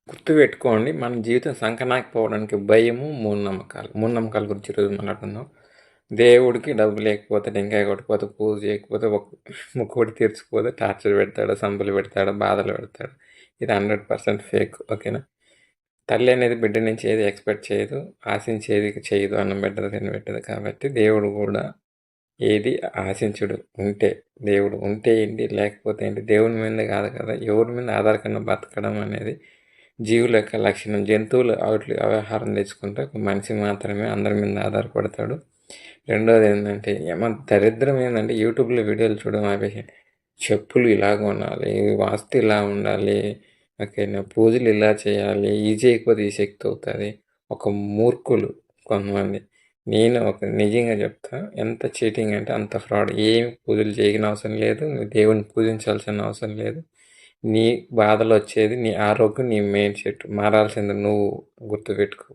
గుర్తుపెట్టుకోండి, మన జీవితం సంకనాకపోవడానికి భయము, మూఢనమ్మకాలు. మూఢనమ్మకాల గురించి ఈరోజు మాట్లాడుకుందాం. దేవుడికి డబ్బు లేకపోతే, టెంకాయ కొట్టకపోతే, పూజ చేయకపోతే, మొక్కుబడి తీర్చకపోతే టార్చర్ పెడతాడు, సంపులు పెడతాడు, బాధలు పెడతాడు. ఇది 100% ఫేక్. ఓకేనా? తల్లి అనేది బిడ్డ నుంచి ఏది ఎక్స్పెక్ట్ చేయదు, ఆశించేది చేయదు, అన్నం పెట్టదు, తిని పెట్టదు. కాబట్టి దేవుడు కూడా ఏది ఆశించుడు. దేవుడు ఉంటే ఏంటి, లేకపోతే ఏంటి, దేవుని మీద కాదు కదా, ఎవరి మీద ఆధారపడిన బతకడం అనేది జీవుల యొక్క లక్షణం. జంతువులు వాటి ఆహారం తెచ్చుకుంటే ఒక మనిషి మాత్రమే అందరి మీద ఆధారపడతాడు. రెండోది ఏంటంటే, దరిద్రం ఏంటంటే, యూట్యూబ్లో వీడియోలు చూడడం ఆపేసి చెప్పులు ఇలాగ ఉండాలి, వాస్తు ఇలా ఉండాలి, ఓకేనా, పూజలు ఇలా చేయాలి, ఈ చేయకపోతే ఈ శక్తి అవుతుంది. ఒక మూర్ఖులు కొంతమంది. నేను నిజంగా చెప్తా, ఎంత చీటింగ్ అంటే అంత ఫ్రాడ్. ఏమి పూజలు చేయని అవసరం లేదు, నువ్వు దేవుని పూజించాల్సిన అవసరం లేదు. నీ బాధలు వచ్చేది నీ ఆరోగ్యం, నీ మైండ్ సెట్ మారాల్సింది నువ్వు గుర్తుపెట్టుకో.